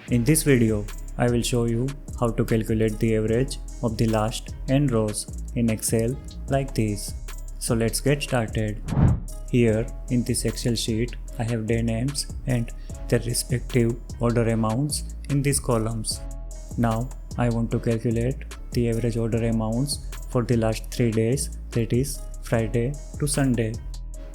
In this video, I will show you how to calculate the average of the last n rows in Excel like this. So let's get started. Here in this Excel sheet, I have day names and their respective order amounts in these columns. Now I want to calculate the average order amounts for the last 3 days, that is Friday to Sunday.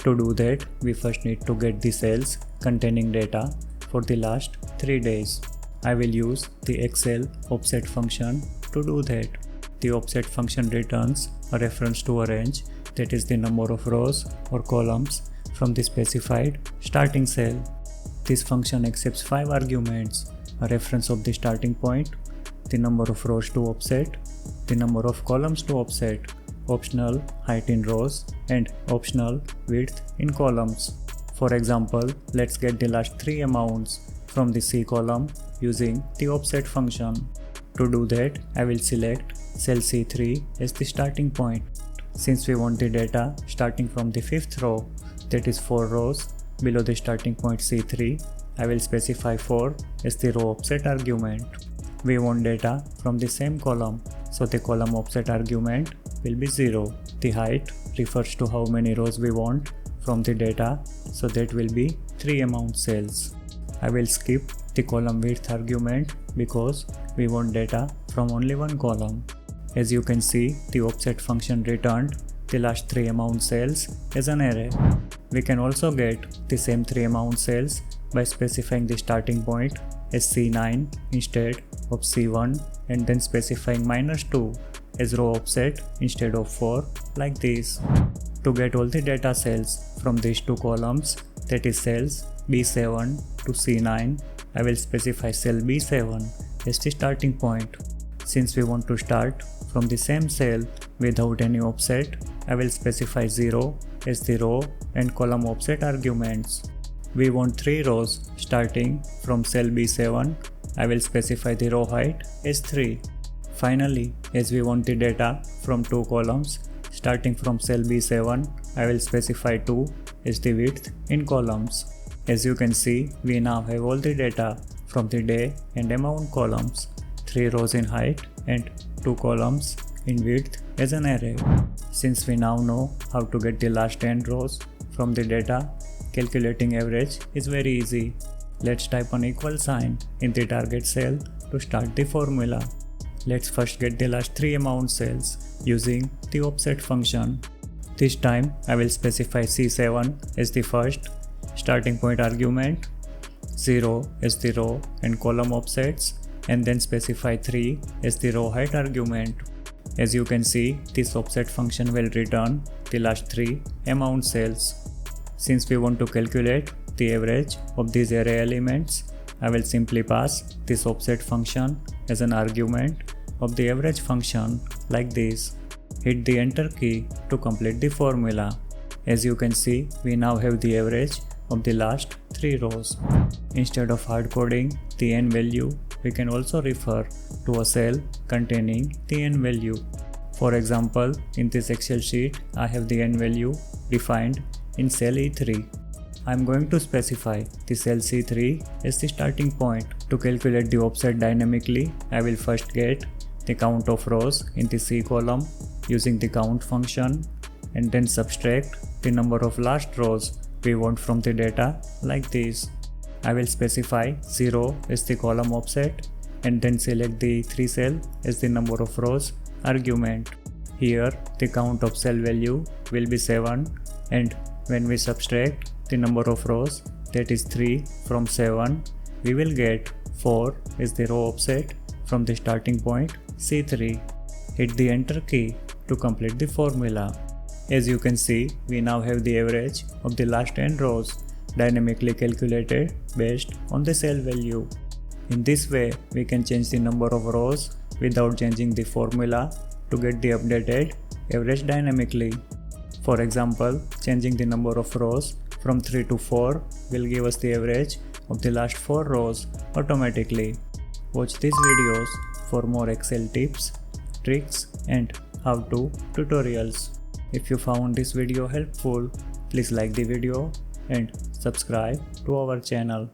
To do that, we first need to get the cells containing data for the last 3 days. I will use the Excel offset function to do that. The offset function returns a reference to a range, that is the number of rows or columns from the specified starting cell. This function accepts 5 arguments: a reference of the starting point, the number of rows to offset, the number of columns to offset, optional height in rows, and optional width in columns. For example, let's get the last 3 amounts from the C column using the offset function. To do that, I will select cell C3 as the starting point. Since we want the data starting from the 5th row, that is 4 rows below the starting point C3, I will specify 4 as the row offset argument. We want data from the same column, so the column offset argument will be 0. The height refers to how many rows we want from the data, so that will be 3 amount cells. I will skip the column width argument because we want data from only one column. As you can see, the offset function returned the last 3 amount cells as an array. We can also get the same 3 amount cells by specifying the starting point as C9 instead of C1 and then specifying -2 as row offset instead of 4 like this. To get all the data cells from these 2 columns, that is cells B7 to C9, I will specify cell B7 as the starting point. Since we want to start from the same cell without any offset, I will specify 0 as the row and column offset arguments. We want 3 rows starting from cell B7, I will specify the row height as 3. Finally, as we want the data from 2 columns starting from cell B7, I will specify 2 as the width in columns. As you can see, we now have all the data from the day and amount columns, 3 rows in height and 2 columns in width as an array. Since we now know how to get the last n rows from the data, calculating average is very easy. Let's type an equal sign in the target cell to start the formula. Let's first get the last 3 amount cells using the offset function. This time I will specify C7 as the first starting point argument, 0 as the row and column offsets, and then specify 3 as the row height argument. As you can see, this offset function will return the last 3 amount cells. Since we want to calculate the average of these array elements, I will simply pass this offset function as an argument of the average function like this. Hit the enter key to complete the formula. As you can see, we now have the average of the last 3 rows. Instead of hard coding the n value, we can also refer to a cell containing the n value. For example, in this Excel sheet, I have the n value defined in cell E3. I am going to specify the cell C3 as the starting point. To calculate the offset dynamically, I will first get the count of rows in the C column using the count function and then subtract the number of last rows we want from the data like this. I will specify 0 as the column offset and then select the 3 cell as the number of rows argument. Here the count of cell value will be 7, and when we subtract the number of rows, that is 3 from 7, we will get 4 as the row offset from the starting point C3. Hit the enter key to complete the formula. As you can see, we now have the average of the last n rows dynamically calculated based on the cell value. In this way, we can change the number of rows without changing the formula to get the updated average dynamically. For example, changing the number of rows from 3 to 4 will give us the average of the last 4 rows automatically. Watch these videos for more Excel tips, tricks, and how-to tutorials. If you found this video helpful, please like the video and subscribe to our channel.